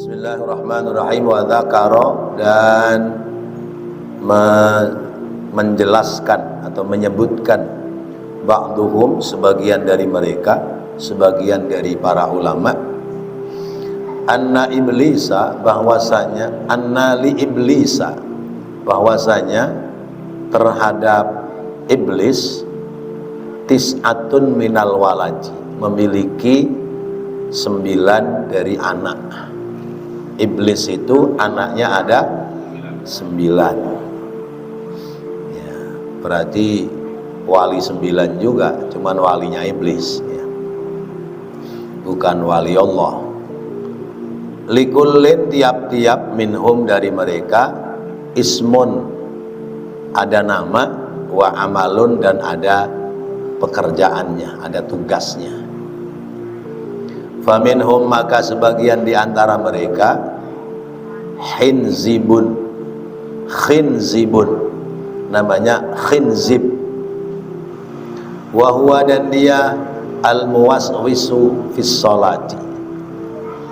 Bismillahirrahmanirrahim. Wa dzakara, dan menjelaskan atau menyebutkan ba'duhum, sebagian dari mereka, sebagian dari para ulama, anna iblisa, bahwasanya anna li iblisa, bahwasanya terhadap iblis tis'atun minal walaji, memiliki 9 dari anak. Iblis itu anaknya ada 9 ya, berarti wali 9 juga, cuman walinya iblis ya, bukan wali Allah. Likullin, tiap-tiap, minhum, dari mereka, ismun, ada nama, wa amalun, dan ada pekerjaannya, ada tugasnya. Faminhum, maka sebagian di antara mereka, khinzibun, namanya khinzib, wahwa, dan dia al-muwaswisu fis sholati,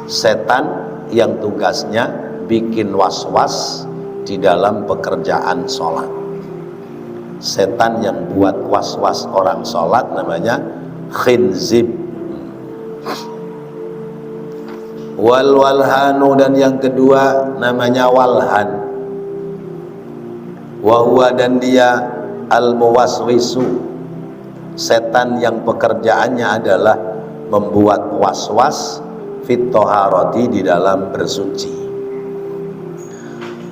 setan yang tugasnya bikin was-was di dalam pekerjaan sholat. Setan yang buat was-was orang sholat namanya khinzib. Walhanu, dan yang kedua namanya walhan, wahwa, dan dia al-muwaswisu, setan yang pekerjaannya adalah membuat was-was fit toharoti, di dalam bersuci.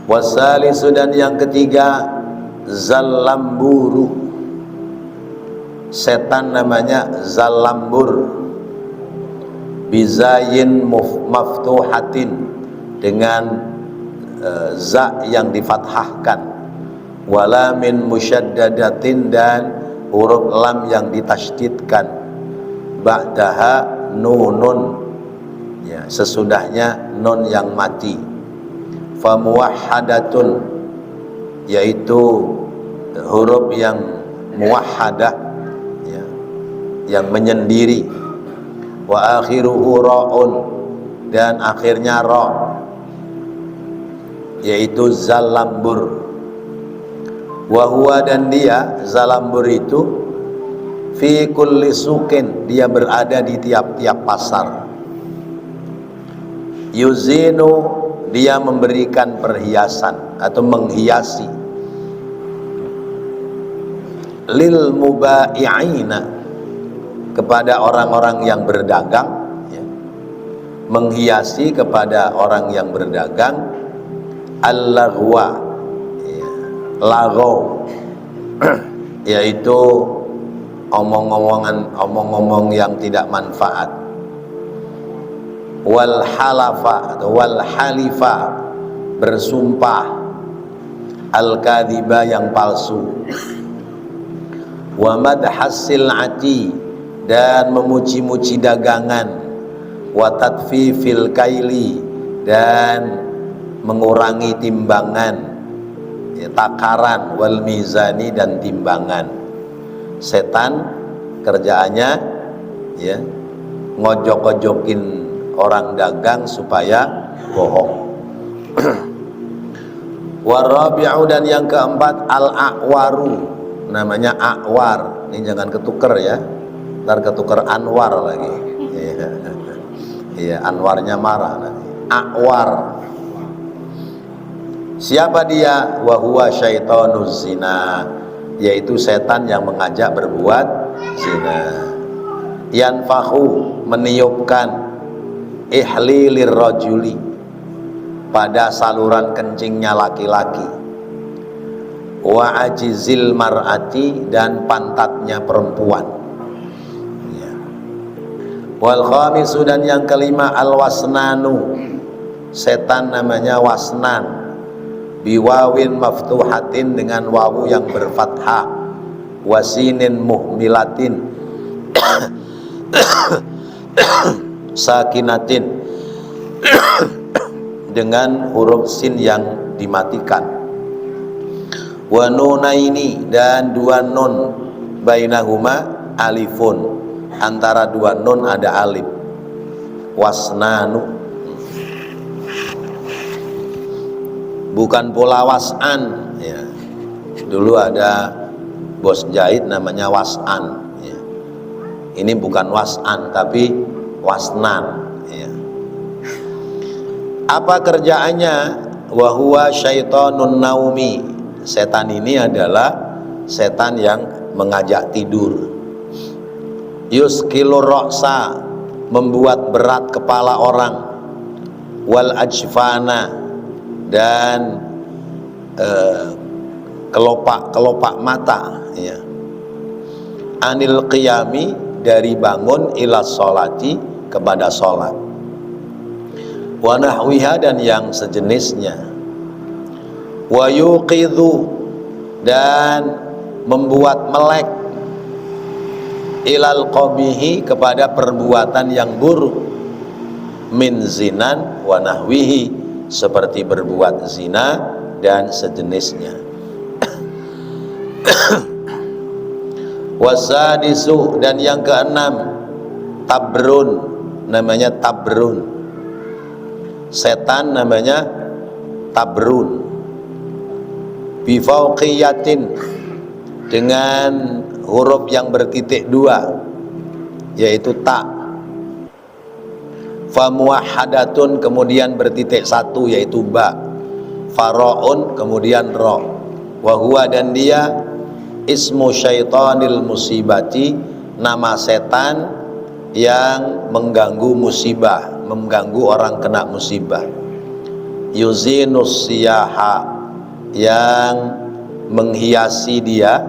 Wasalisu, dan yang ketiga zalamburu, setan namanya zalambur, bizayin maftuhatin, dengan za yang difathahkan, wala min musyaddadatin, dan huruf lam yang ditasydidkan, ba'daha nunun ya, sesudahnya nun yang mati. Famuwahhadatun, yaitu huruf yang muwahhadah ya, yang menyendiri. Wa akhiruhu ra'un, dan akhirnya ra, yaitu zalambur. Wa huwa, dan dia zalambur itu fi kulli suqin, dia berada di tiap-tiap pasar. Yuzinu, dia memberikan perhiasan atau menghiasi, lil mubai'ina, kepada orang-orang yang berdagang ya, menghiasi kepada orang yang berdagang, al-laghwa ya, laghaw yaitu omong-omong yang tidak manfaat. Wal halafa atau wal halifa, bersumpah, al-kadhiba, yang palsu. Wa madhassil ati, dan memuji-muji dagangan. Wa tadfifil kaili, dan mengurangi timbangan ya, takaran. Wal mizani, dan timbangan. Setan kerjaannya ya, ngojok-ngojokin orang dagang supaya bohong. Warabi'u, dan yang keempat al-a'waru, namanya a'war. Ini jangan ketuker ya, ntar ketuker Anwar lagi. Iya, Anwarnya marah nanti. A'war, siapa dia? Wa huwa syaitonuz zina, yaitu setan yang mengajak berbuat zina. Yanfahu, meniupkan, ihlilir rajuli, pada saluran kencingnya laki-laki. Wa ajizil mar'ati, dan pantatnya perempuan. Wal khamisu, dan yang kelima al-wasnanu, setan namanya wasnan, biwawin maftuhatin, dengan wawu yang berfathah, wasinin muhmilatin sakinatin, dengan huruf sin yang dimatikan. Wa nunaini, dan 2 nun, bainahuma alifun, antara 2 nun ada alif. Wasnanu, bukan pula was'an ya. Dulu ada bos jahit namanya was'an ya. Ini bukan was'an tapi wasnan ya. Apa kerjaannya? Wa huwa syaitonun naumi. Setan ini adalah setan yang mengajak tidur. Yuskilur ra'sa, membuat berat kepala orang. Wal ajfana, dan kelopak mata ya. Anil qiyami, dari bangun, ila sholati, kepada sholat. Wa nahwiha, dan yang sejenisnya. Wa yuqidhu, dan membuat melek, ilal qabihi, kepada perbuatan yang buruk, min zinan wa nahwihi, seperti berbuat zina dan sejenisnya. Wasadisu, dan yang keenam, tabrun, namanya tabrun. Setan namanya tabrun. Bifauqiyatin, dengan huruf yang bertitik dua, yaitu ta. Famuwahhadatun, kemudian bertitik satu, yaitu ba. Faraun, kemudian ro. Wahuwa, dan dia, ismu syaitonil musibati, nama setan yang mengganggu musibah, mengganggu orang kena musibah. Yuzinus siyaha, yang menghiasi dia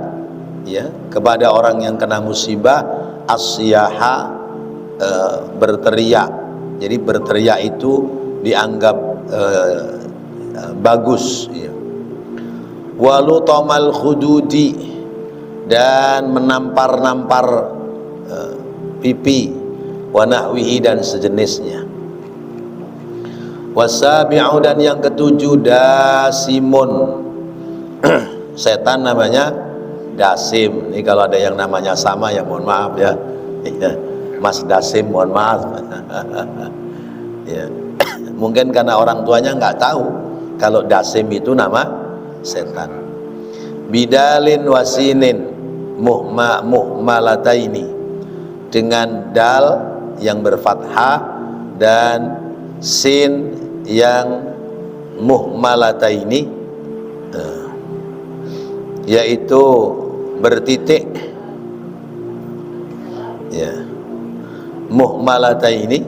ya, kepada orang yang kena musibah. Asyaha, berteriak. Jadi berteriak itu dianggap bagus ya. Walutomal khududi, dan menampar-nampar pipi. Wa nahwihi, dan sejenisnya. Wasabi'u, dan yang ketujuh, dasimun. Setan namanya Dasim. Ini kalau ada yang namanya sama ya mohon maaf ya. Mas Dasim, mohon maaf. Ya. Mungkin karena orang tuanya nggak tahu kalau Dasim itu nama setan. Bidalin wasinin muhmalataini, dengan dal yang berfathah dan sin yang muhmalataini, yaitu bertitik ya. Muhmalataini,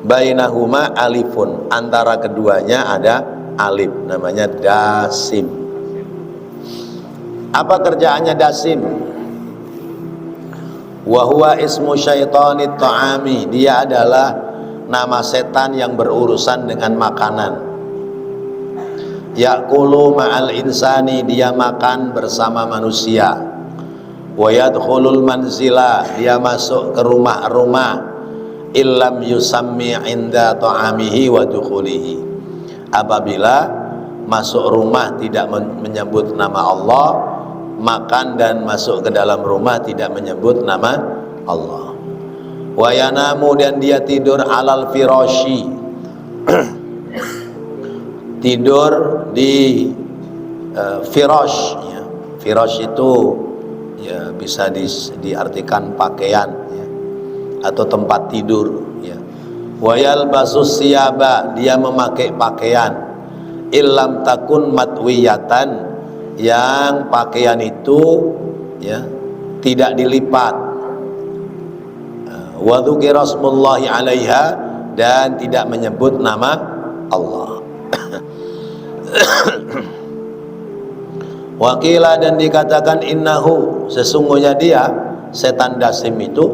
bainahuma alifun, antara keduanya ada alif, namanya dasim. Apa kerjaannya dasim? Wa huwa ismu syaitonit ta'ami, dia adalah nama setan yang berurusan dengan makanan. Ya'kulu ma'al insani, dia makan bersama manusia. Wa yadkhulul manzila, dia masuk ke rumah-rumah. Illam yusammi inda ta'amihi wa dukhulihi, apabila masuk rumah tidak menyebut nama Allah, makan dan masuk ke dalam rumah tidak menyebut nama Allah. Wa yanamu, dan dia tidur alal firasyi, tidur di firash ya. Firash itu ya bisa diartikan pakaian ya, atau tempat tidur ya. Wa yalbasus siyaba, dia memakai pakaian. Illam takun matwiyatan, yang pakaian itu ya tidak dilipat. Wa dzukira smullahi 'alaiha, dan tidak menyebut nama Allah. Wakila, dan dikatakan innahu, sesungguhnya dia setan dasim itu,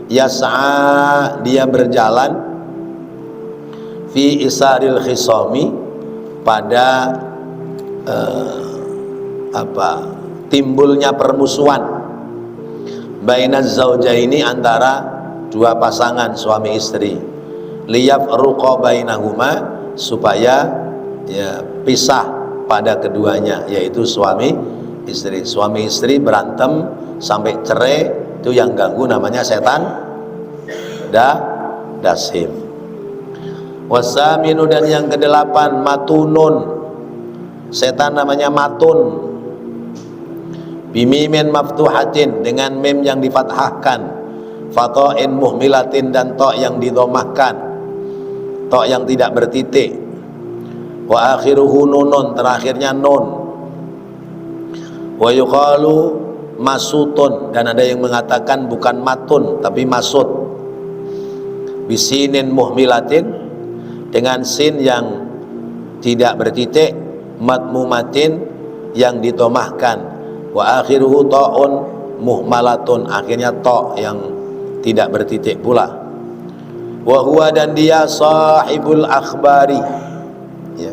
yas'a, dia berjalan, fi isaril khisami, pada timbulnya permusuhan, bainaz zaujaini, antara dua pasangan suami istri. Liyafruqa bainahuma, supaya ya pisah pada keduanya, yaitu suami istri. Suami istri berantem sampai cerai, itu yang ganggu namanya setan dasim. Wasaminu, dan yang kedelapan matunun, setan namanya matun, bimimin maftuhatin, dengan mim yang difathahkan, fata'in muhmilatin, dan ta' yang didomahkan, ta' yang tidak bertitik, wa akhiruhu nunun, terakhirnya nun, wa yuqalu masutun, dan ada yang mengatakan bukan matun tapi masut, bisinin muhmilatin, dengan sin yang tidak bertitik, matmumatin, yang ditomahkan, wa akhiruhu ta'un muhmalatun, akhirnya ta' yang tidak bertitik pula. Wa huwa, dan dia sahibul akhbari, ya,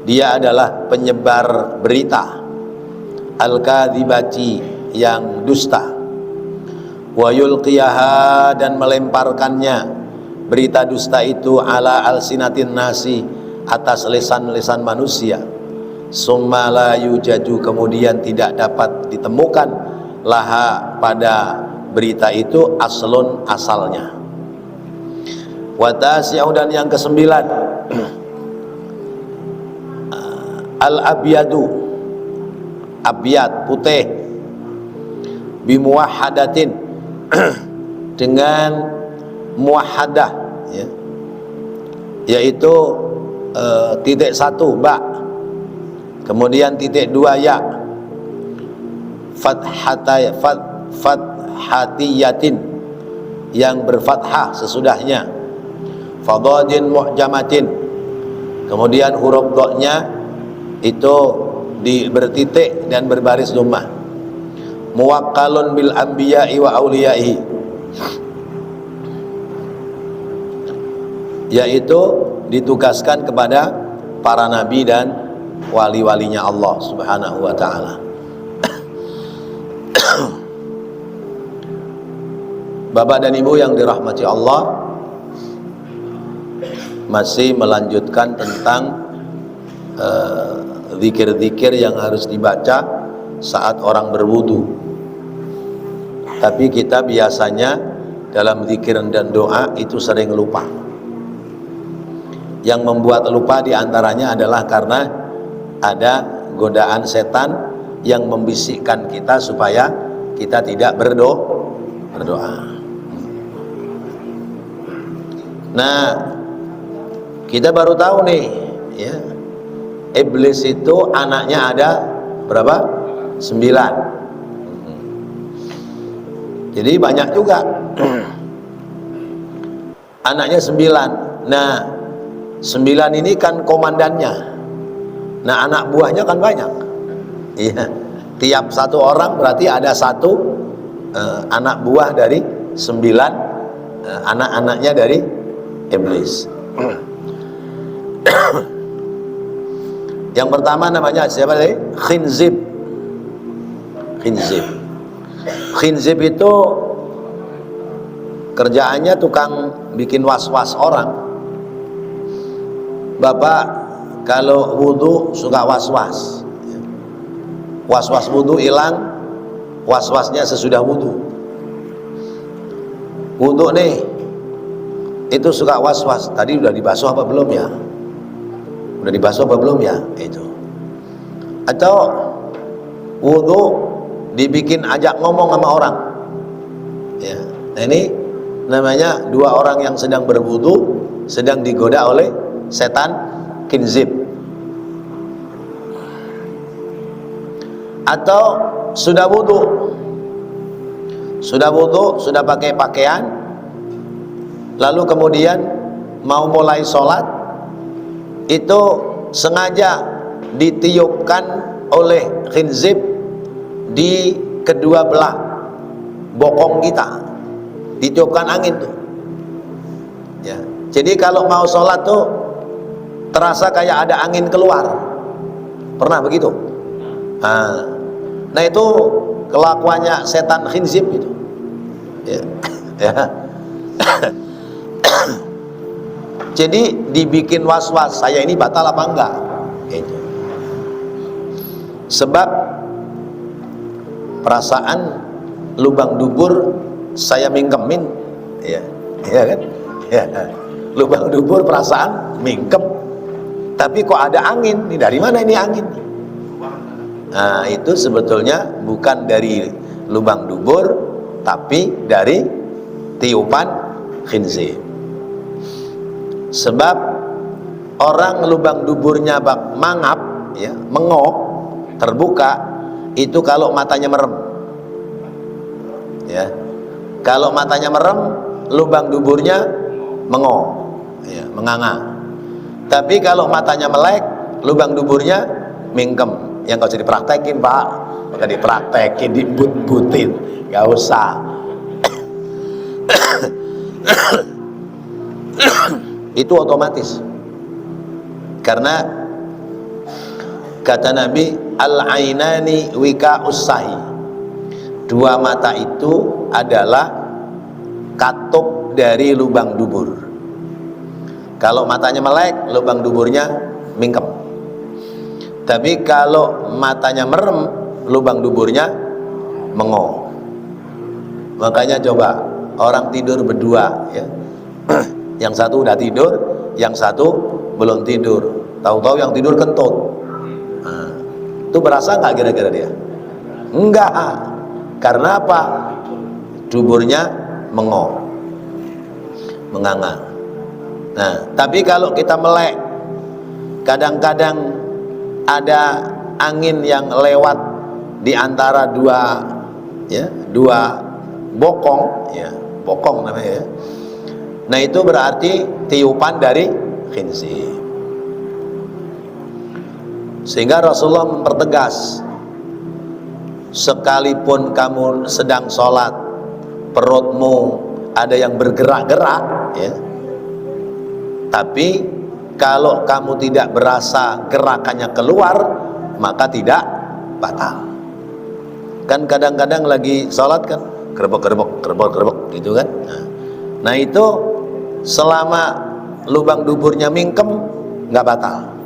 dia adalah penyebar berita, al-kadzibati, yang dusta, wa yulqiyaha, dan melemparkannya berita dusta itu, ala alsinatin nasi, atas lisan-lisan manusia, summa la yujadu, kemudian tidak dapat ditemukan, laha, pada berita itu, aslun, asalnya. Wa tasi'u, dan yang kesembilan, al-abyadu, abyad, putih, bimuwahhadatin, dengan muwahhadah, ya, yaitu titik satu ba, kemudian titik dua ya, fathatiyatin, yang berfathah sesudahnya, fadadin mu'jamatin, kemudian huruf dha-nya itu bertitik dan berbaris dhammah, muwakkalun bil anbiya'i wa auliya'i, yaitu ditugaskan kepada para nabi dan wali-walinya Allah Subhanahu wa ta'ala. Bapak dan Ibu yang dirahmati Allah, masih melanjutkan tentang zikir-zikir yang harus dibaca saat orang berwudu. Tapi kita biasanya dalam zikir dan doa itu sering lupa. Yang membuat lupa diantaranya adalah karena ada godaan setan yang membisikkan kita supaya kita tidak berdoa. Nah, kita baru tahu nih, ya, iblis itu anaknya ada berapa? 9. Jadi banyak juga. Anaknya 9. Nah, 9 ini kan komandannya. Nah, anak buahnya kan banyak. Iya. Tiap satu orang berarti ada satu anak buah dari 9 anak-anaknya dari iblis. Yang pertama namanya siapa tadi? Khinzib. Khinzib itu kerjaannya tukang bikin was-was orang. Bapak kalau wudu suka was-was, was-was wudu hilang, was-wasnya sesudah wudu. Wudu nih itu suka was-was, tadi udah dibasuh apa belum ya? Udah dibasuh apa belum ya? Itu. Atau wudu dibikin ajak ngomong sama orang, ya. Nah, ini namanya dua orang yang sedang berwudu sedang digoda oleh setan khinzib. Atau sudah wudu, sudah pakai pakaian, lalu kemudian mau mulai sholat, itu sengaja ditiupkan oleh khinzib di kedua belah bokong kita, ditiupkan angin tuh, ya. Jadi kalau mau sholat tuh terasa kayak ada angin keluar. Pernah begitu? Nah itu kelakuannya setan khinzib itu, ya. Ya. Jadi dibikin was-was, saya ini batal apa enggak? Itu. Sebab perasaan lubang dubur saya mingkemin, ya, ya kan? Ya. lubang dubur perasaan mingkem, tapi kok ada angin, ini dari mana ini angin? Nah, itu sebetulnya bukan dari lubang dubur, tapi dari tiupan khinzir. Sebab orang lubang duburnya mangap, ya, mengok, terbuka, itu kalau matanya merem, ya. Kalau matanya merem, lubang duburnya mengok, ya, menganga. Tapi kalau matanya melek, lubang duburnya mingkem. Yang nggak usah dipraktekin, Pak, nggak dipraktekin, dibut-butin, nggak usah. Itu otomatis, karena kata Nabi, al-ainani wika'us sahi, dua mata itu adalah katup dari lubang dubur. Kalau matanya melek, lubang duburnya mingkem. Tapi kalau matanya merem, lubang duburnya mengok. Makanya coba orang tidur berdua, ya, yang satu udah tidur, yang satu belum tidur. Tahu-tahu yang tidur kentut. Nah, itu berasa nggak kira-kira dia? Enggak. Karena apa? Duburnya mengok, menganga. Nah, tapi kalau kita melek, kadang-kadang ada angin yang lewat di antara dua, ya, dua bokong, ya, bokong namanya, ya. Nah, itu berarti tiupan dari khinzir. Sehingga Rasulullah mempertegas, sekalipun kamu sedang sholat, perutmu ada yang bergerak-gerak, ya, tapi kalau kamu tidak berasa gerakannya keluar, maka tidak batal. Kan kadang-kadang lagi sholat kan gerbek gitu kan. Nah, itu selama lubang duburnya mingkem, nggak batal.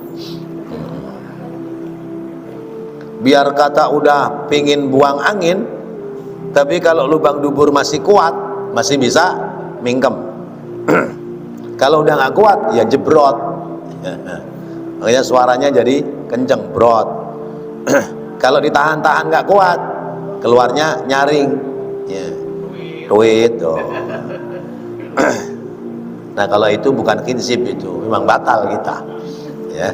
Biar kata udah pingin buang angin, tapi kalau lubang dubur masih kuat, masih bisa mingkem. Kalau udah nggak kuat, ya jebrot. Makanya suaranya jadi kenceng, brot. Kalau ditahan-tahan nggak kuat, keluarnya nyaring, ya, duit. Oh. Nah, kalau itu bukan khinzib, itu memang batal kita, ya.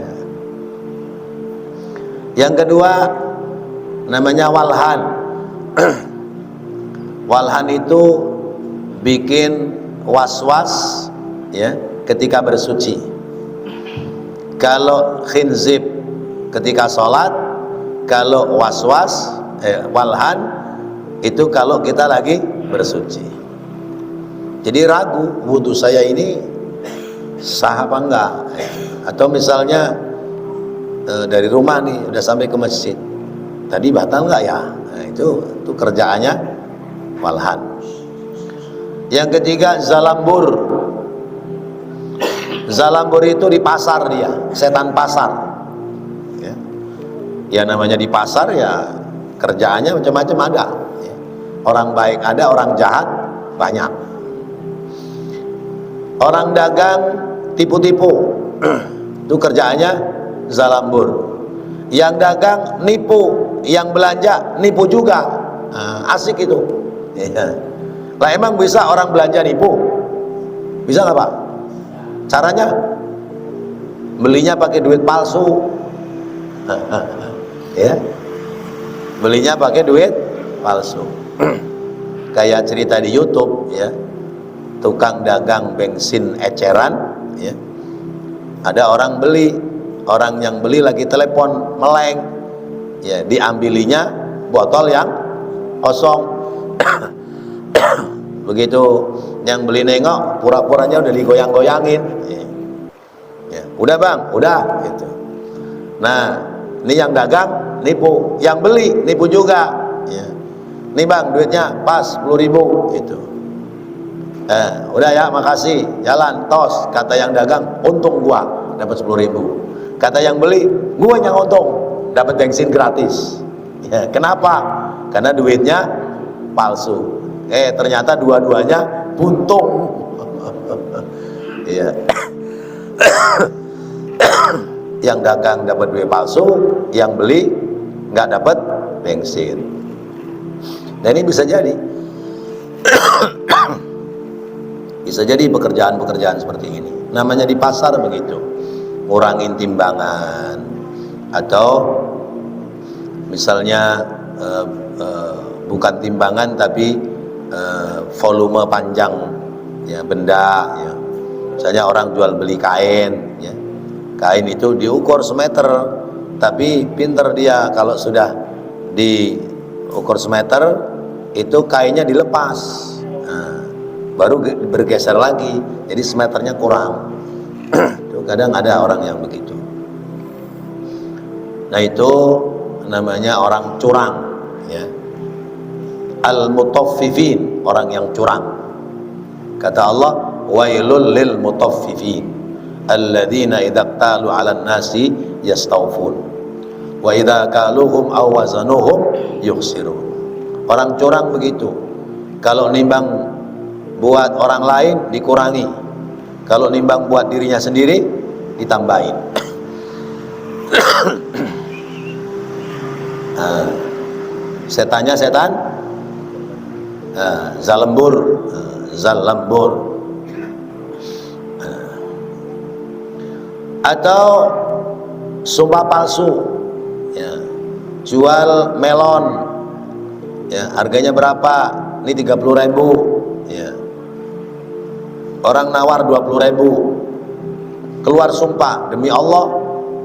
Yang kedua namanya walhan. Walhan itu bikin was-was, ya, ketika bersuci. Kalau khinzib ketika sholat, kalau was-was, walhan itu kalau kita lagi bersuci. Jadi ragu, wudhu saya ini sah apa enggak? Atau misalnya dari rumah nih udah sampai ke masjid, tadi batal enggak ya? Nah, itu kerjaannya walhan. Yang ketiga zalambur. Zalambur itu di pasar, dia setan pasar, ya. Ya namanya di pasar, ya kerjaannya macam-macam ada, ya. Orang baik ada, orang jahat banyak. Orang dagang tipu-tipu, itu kerjaannya zalambur. Yang dagang nipu, yang belanja nipu juga. Nah, asik itu, ya. Lah emang bisa orang belanja nipu? Bisa nggak, Pak? Caranya belinya pakai duit palsu, ya, belinya pakai duit palsu. Kayak cerita di YouTube, ya, tukang dagang bensin eceran, ya, ada orang beli, orang yang beli lagi telepon meleng, ya, diambilinya botol yang kosong. Begitu yang beli nengok, pura-puranya udah digoyang-goyangin, ya. Udah bang, udah gitu. Nah, ini yang dagang nipu, yang beli nipu juga, ya. Nih bang, duitnya pas 10.000 gitu. Udah ya, makasih, jalan tos. Kata yang dagang, untung gua dapat 10.000. Kata yang beli, gua yang untung dapat bensin gratis, ya. Kenapa? Karena duitnya palsu. Ternyata dua-duanya buntung. ya. Yang dagang dapat duit palsu, yang beli nggak dapat bensin. Dan ini bisa jadi bisa jadi pekerjaan-pekerjaan seperti ini. Namanya di pasar begitu, ngurangin timbangan, atau misalnya bukan timbangan tapi volume panjang ya, benda ya. Misalnya orang jual beli kain ya, kain itu diukur semeter, tapi pinter dia kalau sudah diukur semeter itu kainnya dilepas, nah, baru bergeser lagi, jadi semeternya kurang. Kadang ada orang yang begitu. Nah itu namanya orang curang ya. Al-mutaffifin, orang yang curang. Kata Allah, wailul lil mutaffifin alladzina idza qalu 'alan nasi yastawfun wa idza kaluhum aw wazanuhum yukhsirun. Orang curang begitu, kalau nimbang buat orang lain dikurangi, kalau nimbang buat dirinya sendiri ditambahin. Setannya setan zalembur, zalembur. Atau sumpah palsu ya. Jual melon ya, harganya berapa? Ini 30.000 ya. Orang nawar 20.000, keluar sumpah, demi Allah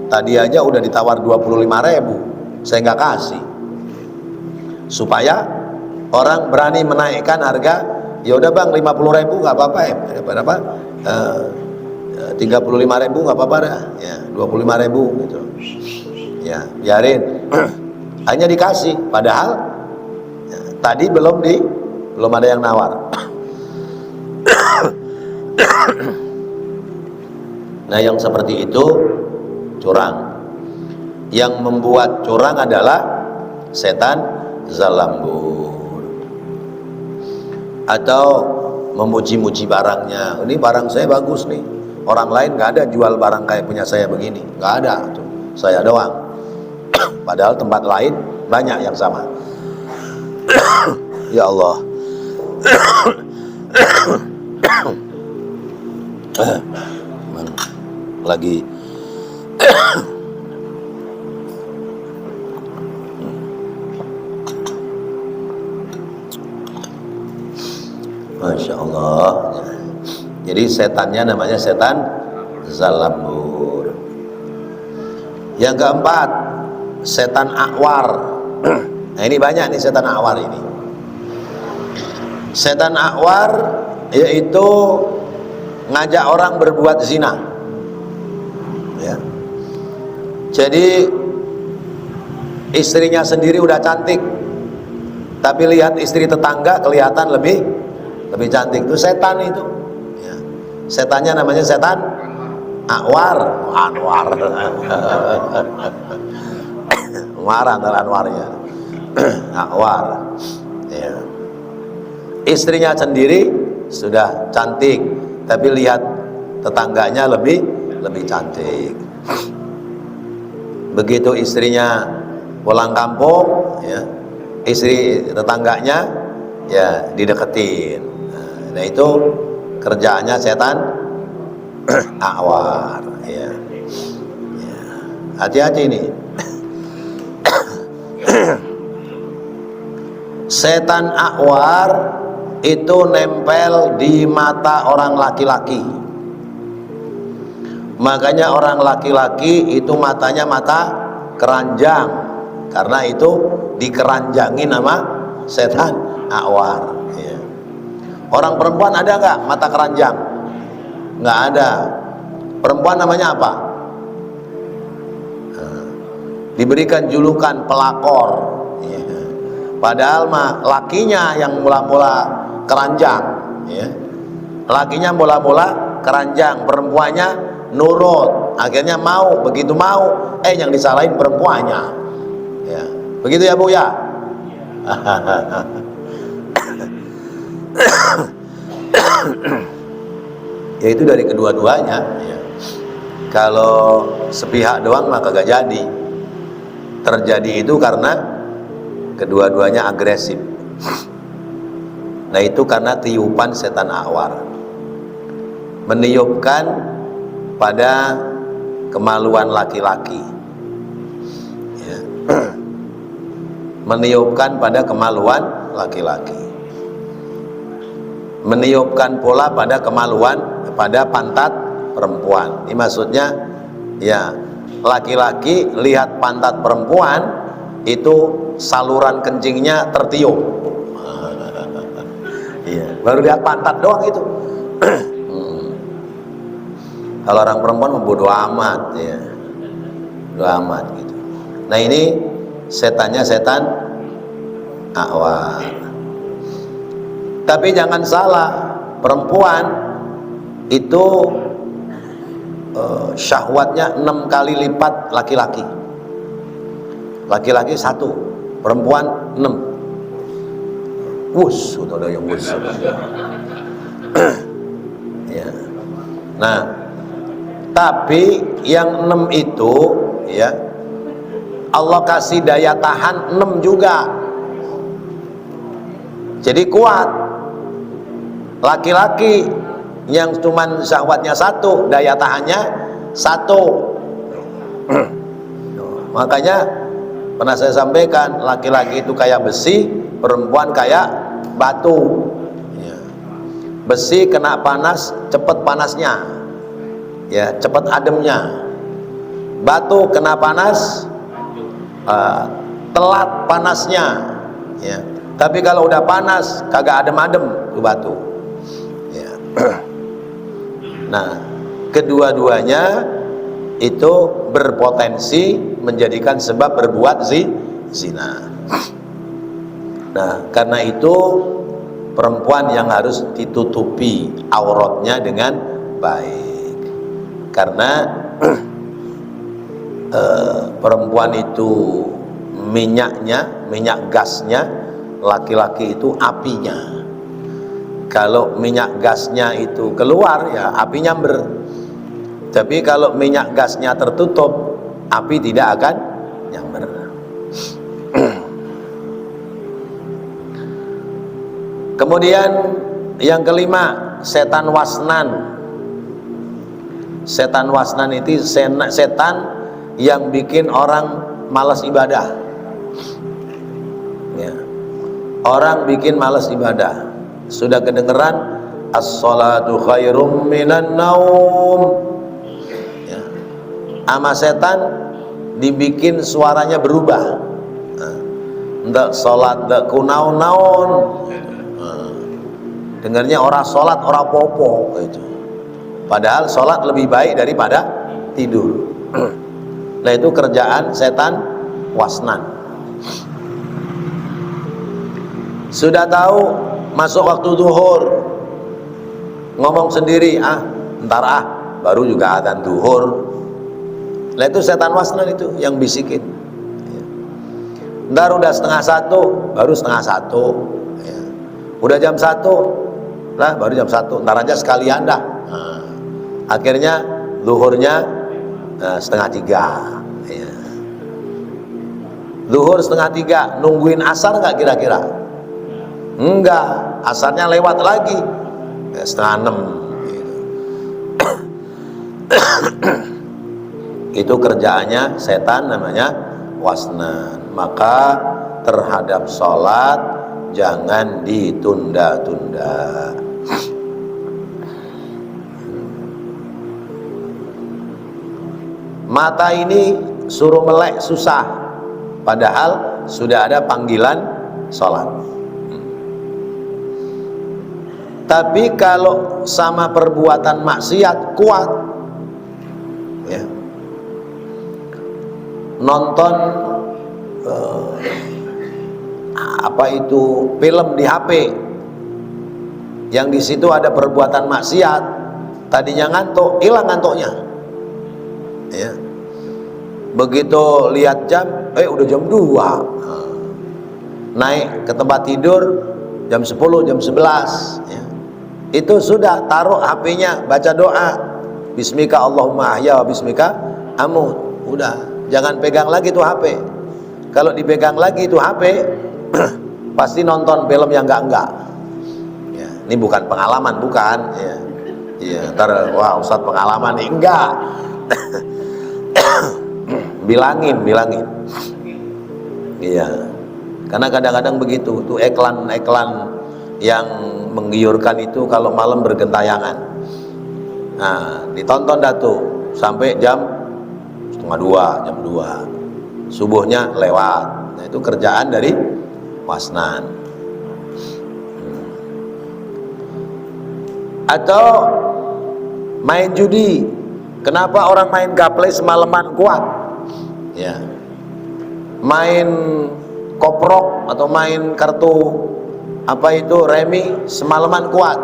tadi aja udah ditawar 25.000, saya nggak kasih. Supaya orang berani menaikkan harga. Ya udah bang, 50.000 nggak apa-apa ya, berapa? 35.000 nggak apa-apa dah ya, 25.000 gitu ya, biarin. Hanya dikasih, padahal ya, tadi belum ada yang nawar. Nah yang seperti itu curang. Yang membuat curang adalah setan zalambur. Atau memuji-muji barangnya, ini barang saya bagus nih, orang lain nggak ada jual barang kayak punya saya begini, nggak ada tuh, saya doang. Padahal tempat lain banyak yang sama. Ya Allah. Lagi Masya Allah. Jadi setannya namanya setan zalambur. Yang keempat, setan akwar. Nah ini banyak nih setan akwar ini. Setan akwar yaitu ngajak orang berbuat zina ya. Jadi istrinya sendiri udah cantik, tapi lihat istri tetangga kelihatan lebih cantik. Itu setan itu ya. Setannya namanya setan akwar. Anwar Anwar antara Anwarnya. Akwar ya. Istrinya sendiri sudah cantik, tapi lihat tetangganya lebih cantik. Begitu istrinya pulang kampung ya, istri tetangganya ya dideketin. Nah itu kerjaannya setan akwar ya. Hati-hati nih. Setan akwar itu nempel di mata orang laki-laki. Makanya orang laki-laki itu matanya mata keranjang, karena itu dikeranjangin sama setan akwar ya. Orang perempuan ada nggak mata keranjang? Nggak ada. Perempuan namanya apa? Diberikan julukan pelakor ya. Padahal mah lakinya yang mula-mula keranjang ya. Lakinya mula-mula keranjang, perempuannya nurut, akhirnya mau. Begitu mau yang disalahin perempuannya ya. Begitu ya Bu ya. yaitu dari kedua-duanya ya. Kalau sepihak doang maka gak jadi. Terjadi itu karena kedua-duanya agresif. Nah itu karena tiupan setan awar, meniupkan pada kemaluan laki-laki ya. Meniupkan pada kemaluan laki-laki, meniupkan pula pada kemaluan pada pantat perempuan. Ini maksudnya ya, laki-laki lihat pantat perempuan itu saluran kencingnya tertiup. Iya, baru lihat pantat doang itu. Kalau orang perempuan membodoh amat ya, bodoh amat gitu. Nah ini setannya setan awal. Tapi jangan salah, perempuan itu syahwatnya 6 kali lipat laki-laki. Laki-laki 1, perempuan 6. Wus, udah ada yang wus. Ya. Nah, tapi yang 6 itu ya, Allah kasih daya tahan 6 juga. Jadi kuat. Laki-laki yang cuman syahwatnya 1, daya tahannya 1. Makanya pernah saya sampaikan, laki-laki itu kayak besi, perempuan kayak batu ya. Besi kena panas cepet panasnya ya, cepet ademnya. Batu kena panas telat panasnya ya. Tapi kalau udah panas kagak adem-adem tuh batu ya. Nah kedua-duanya itu berpotensi menjadikan sebab berbuat zina. Nah karena itu perempuan yang harus ditutupi auratnya dengan baik, karena perempuan itu minyaknya, minyak gasnya, laki-laki itu apinya. Kalau minyak gasnya itu keluar ya api nyamber, tapi kalau minyak gasnya tertutup api tidak akan nyamber. Kemudian yang kelima, setan wasnan. Setan wasnan itu setan yang bikin orang malas ibadah ya. Orang bikin malas ibadah. Sudah kedengeran as-salatu khairum minan naum ya. Ama setan dibikin suaranya berubah, ndak sholat ndak kunaun-naun, dengarnya orang sholat orang popo gitu. Padahal sholat lebih baik daripada tidur. Nah itu kerjaan setan wasnan. Sudah tahu masuk waktu zuhur, ngomong sendiri, ntar baru juga adzan zuhur. Nah itu setan wasnan itu yang bisikin ya. Ntar udah 12:30 baru 12:30 ya. Udah jam 1 lah baru jam 1, ntar aja sekalian dah. Nah, akhirnya zuhurnya 2:30 ya. Zuhur 2:30, nungguin asar nggak kira-kira? Enggak, asarnya lewat lagi 5:30 gitu. Itu kerjaannya setan, namanya wasnan. Maka terhadap sholat jangan ditunda-tunda. Mata ini suruh melek susah, padahal sudah ada panggilan sholat. Tapi kalau sama perbuatan maksiat kuat ya. Nonton apa itu film di HP yang di situ ada perbuatan maksiat, tadinya ngantuk, hilang ngantuknya ya. Begitu lihat jam, udah jam 2, naik ke tempat tidur jam 10, jam 11 ya. itu sudah taruh HP-nya, baca doa, bismika Allahumma ahya wa bismika amut, udah, jangan pegang lagi tuh HP. Kalau dipegang lagi tuh HP pasti nonton film yang enggak ya, ini bukan pengalaman, bukan ya. Iya, ntar wah Ustadz pengalaman nih, enggak. bilangin iya, karena kadang-kadang begitu tuh, iklan yang menggiurkan itu kalau malam bergentayangan. Nah, ditonton dah tuh sampai jam setengah 2, jam 2 subuhnya lewat. Nah, itu kerjaan dari Wasnan. Atau main judi. Kenapa orang main gaple semalaman kuat? Ya. Main koprok atau main kartu apa itu remi semalaman kuat.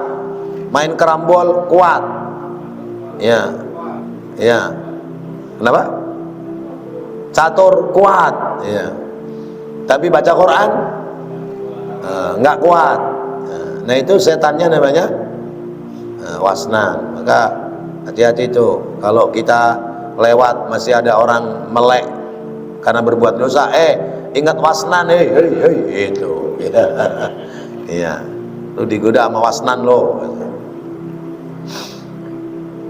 Main kerambol kuat. Ya. Ya. Kenapa? Catur kuat, ya. Tapi baca Quran nggak kuat. Nah, itu setannya namanya Wasnan. Maka hati-hati itu, kalau kita lewat masih ada orang melek karena berbuat dosa, ingat Wasnan, itu. Iya, lu digoda sama Wasnan lo.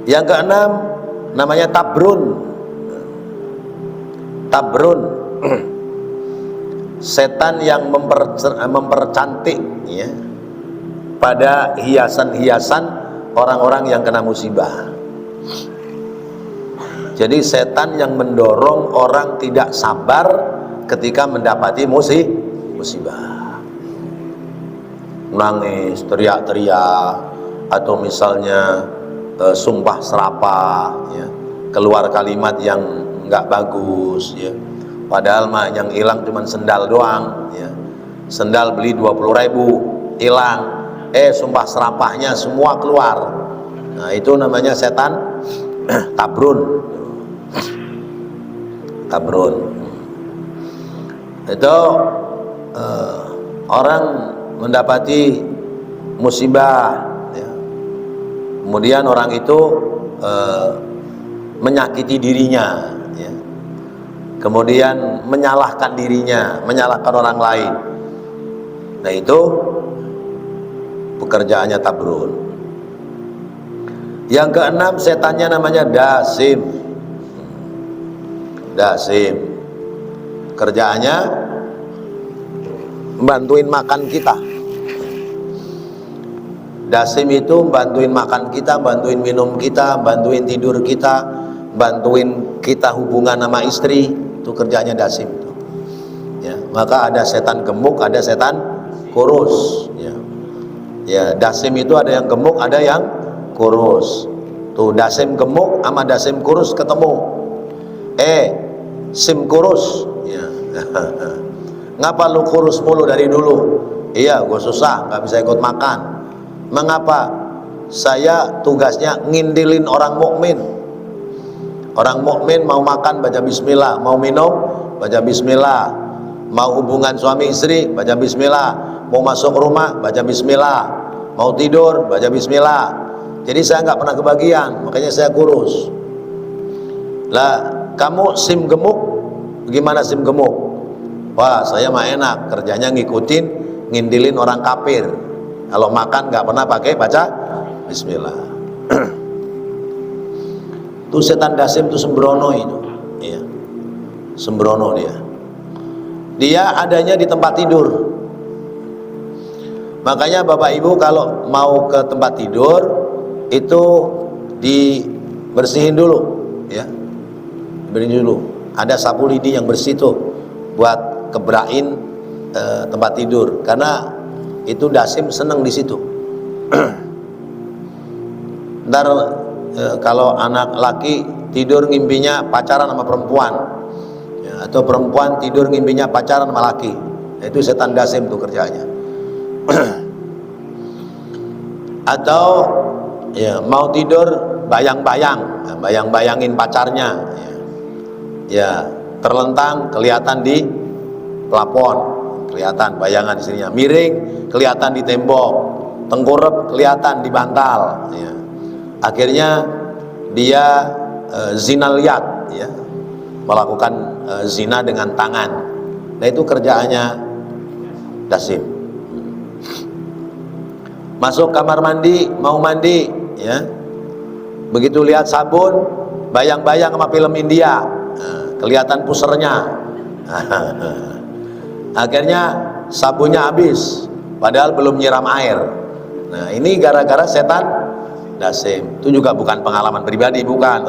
Yang keenam namanya tabrun. Setan yang mempercantik ya, pada hiasan-hiasan orang-orang yang kena musibah. Jadi setan yang mendorong orang tidak sabar ketika mendapati musibah. Nangis, teriak-teriak, atau misalnya sumpah serapah ya, keluar kalimat yang nggak bagus ya. Padahal mah yang hilang cuma sendal doang ya. Sendal beli 20.000 hilang, sumpah serapahnya semua keluar. Nah, itu namanya setan tabrun. Itu orang mendapati musibah ya. Kemudian orang itu menyakiti dirinya ya. Kemudian menyalahkan dirinya, menyalahkan orang lain. Nah, itu pekerjaannya tabrun. Yang keenam setannya namanya dasim. Kerjaannya bantuin makan kita. Dasim itu bantuin makan kita, bantuin minum kita, bantuin tidur kita, bantuin kita hubungan sama istri. Itu kerjanya dasim ya. Maka ada setan gemuk, ada setan kurus ya. Ya, dasim itu ada yang gemuk, ada yang kurus. Tuh, dasim gemuk sama dasim kurus ketemu. Sim kurus ya. Ngapa lu kurus mulu dari dulu? Iya, gue susah, nggak bisa ikut makan. Mengapa? Saya tugasnya ngindilin orang mukmin. Orang mukmin mau makan baca bismillah, mau minum baca bismillah, mau hubungan suami istri baca bismillah, mau masuk rumah baca bismillah, mau tidur baca bismillah. Jadi saya nggak pernah kebagian, makanya saya kurus. Lah, kamu sim gemuk, gimana sim gemuk? Wah, saya mah enak, kerjanya ngikutin, ngindilin orang kafir. Kalau makan nggak pernah pakai baca bismillah. Itu setan dasim, itu sembrono itu ya. Sembrono dia adanya di tempat tidur. Makanya Bapak Ibu kalau mau ke tempat tidur itu dibersihin dulu ya, bersihin dulu, ada sapu lidi yang bersih tuh buat kebrain tempat tidur, karena itu dasim seneng di situ. Ntar kalau anak laki tidur ngimpinya pacaran sama perempuan ya, atau perempuan tidur ngimpinya pacaran sama laki, nah, itu setan dasim tuh kerjanya. Atau ya, mau tidur bayang-bayangin pacarnya ya, terlentang kelihatan di plafon, kelihatan bayangan istrinya, miring kelihatan di tembok, tengkurap kelihatan di bantal, ya. Akhirnya dia zina liat, ya, melakukan zina dengan tangan. Nah itu kerjaannya Dasim. Masuk kamar mandi, mau mandi, ya, begitu lihat sabun, bayang-bayang sama film India, kelihatan pusernya. Akhirnya sabunnya habis, padahal belum nyiram air. Nah ini gara-gara setan Dasim. Itu juga bukan pengalaman pribadi, bukan.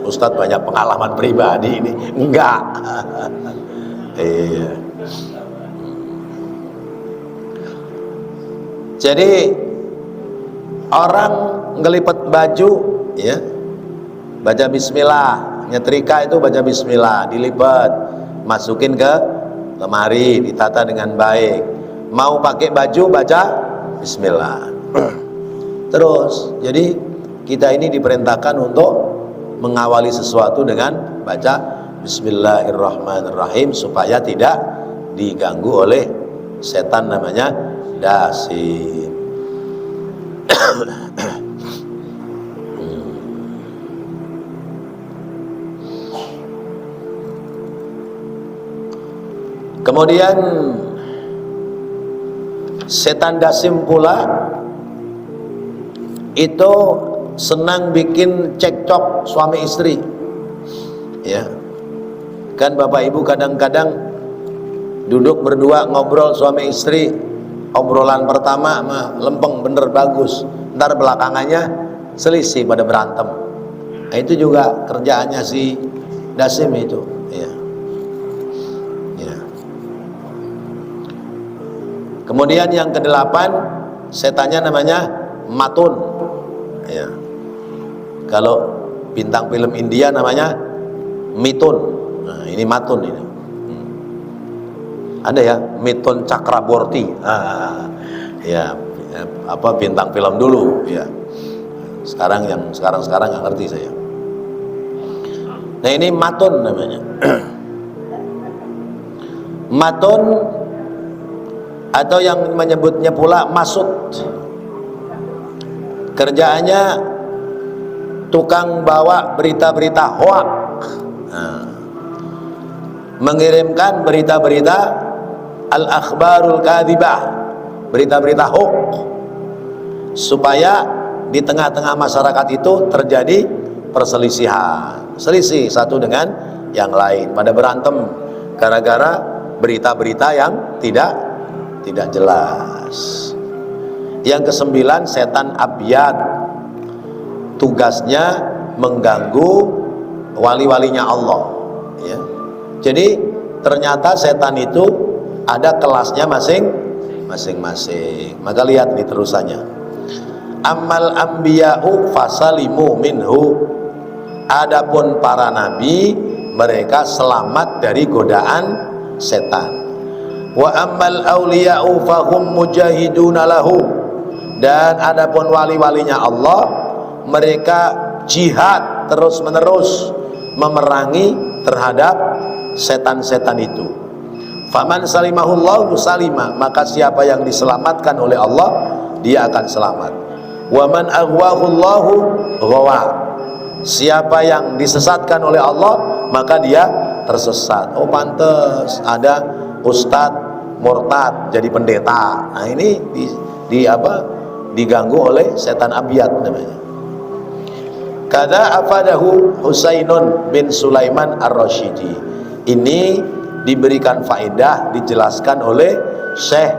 Ustadz banyak pengalaman pribadi ini, enggak. Iya. Jadi orang ngelipet baju, ya, baca bismillah, nyetrika itu baca bismillah, dilipat, masukin ke lemari, ditata dengan baik. Mau pakai baju baca bismillah. Terus, jadi kita ini diperintahkan untuk mengawali sesuatu dengan baca bismillahirrahmanirrahim supaya tidak diganggu oleh setan namanya Dasim. Kemudian setan Dasim pula itu senang bikin cekcok suami istri, ya kan. Bapak ibu kadang-kadang duduk berdua ngobrol suami istri, obrolan pertama mah lempeng bener bagus, ntar belakangannya selisih pada berantem. Nah, itu juga kerjaannya si Dasim itu, ya. Kemudian yang kedelapan, setannya namanya Matun, ya. Kalau bintang film India namanya Mitun. Nah, ini Matun ini. Ada ya, Mitun Cakraborty. Ya, apa bintang film dulu, ya. Sekarang nggak ngerti saya. Nah, ini Matun namanya. Matun atau yang menyebutnya pula Masud, kerjaannya tukang bawa berita-berita hoak, mengirimkan berita-berita al-akhbarul kadhibah, berita-berita hoak, supaya di tengah-tengah masyarakat itu terjadi perselisihan, selisih satu dengan yang lain, pada berantem gara-gara berita-berita yang tidak jelas. Yang kesembilan, setan Abyad, tugasnya mengganggu wali-walinya Allah, ya. Jadi ternyata setan itu ada kelasnya masing-masing. Maka lihat nih terusannya. Ammal anbiya'u fasalimu minhu. Adapun para nabi, mereka selamat dari godaan setan. Wa ammal awliya'u fahum mujahiduna lahu. Dan adapun wali-walinya Allah, mereka jihad terus-menerus memerangi terhadap setan-setan itu. Faman salimahullahu salima, maka siapa yang diselamatkan oleh Allah, dia akan selamat. Wa man aghwahullahu ghawa, siapa yang disesatkan oleh Allah, maka dia tersesat. Oh pantes ada ustadz murtad jadi pendeta. Nah ini diganggu oleh setan Abyad namanya. Kada afadahu Husainun bin Sulaiman Ar-Rasyidi. Ini diberikan faedah, dijelaskan oleh Syekh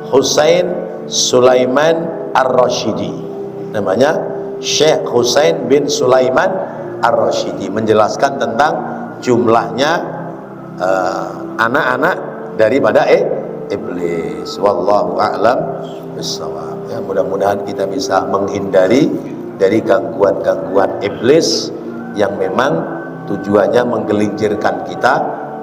Husain Sulaiman Ar-Rasyidi. Namanya Syekh Husain bin Sulaiman Ar-Rasyidi, menjelaskan tentang jumlahnya anak-anak daripada iblis. Wallahu a'lam bissawab. Ya, mudah-mudahan kita bisa menghindari dari gangguan-gangguan iblis yang memang tujuannya menggelincirkan kita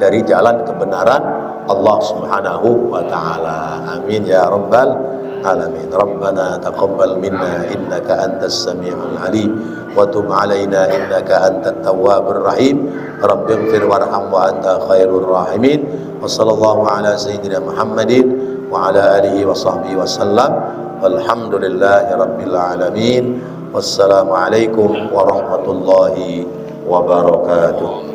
dari jalan kebenaran Allah Subhanahu wa taala. Amin ya rabbal alamin. Rabbana taqabbal minna innaka antas samiul alim wa tub alaina innaka antat tawwabur rahim. Rabbighfir warham wa anta khairur rahimin. Wa sallallahu ala sayyidina Muhammadin wa ala alihi wa sahbihi wa sallam. Walhamdulillahirabbil alamin. Wassalamualaikum warahmatullahi wabarakatuh.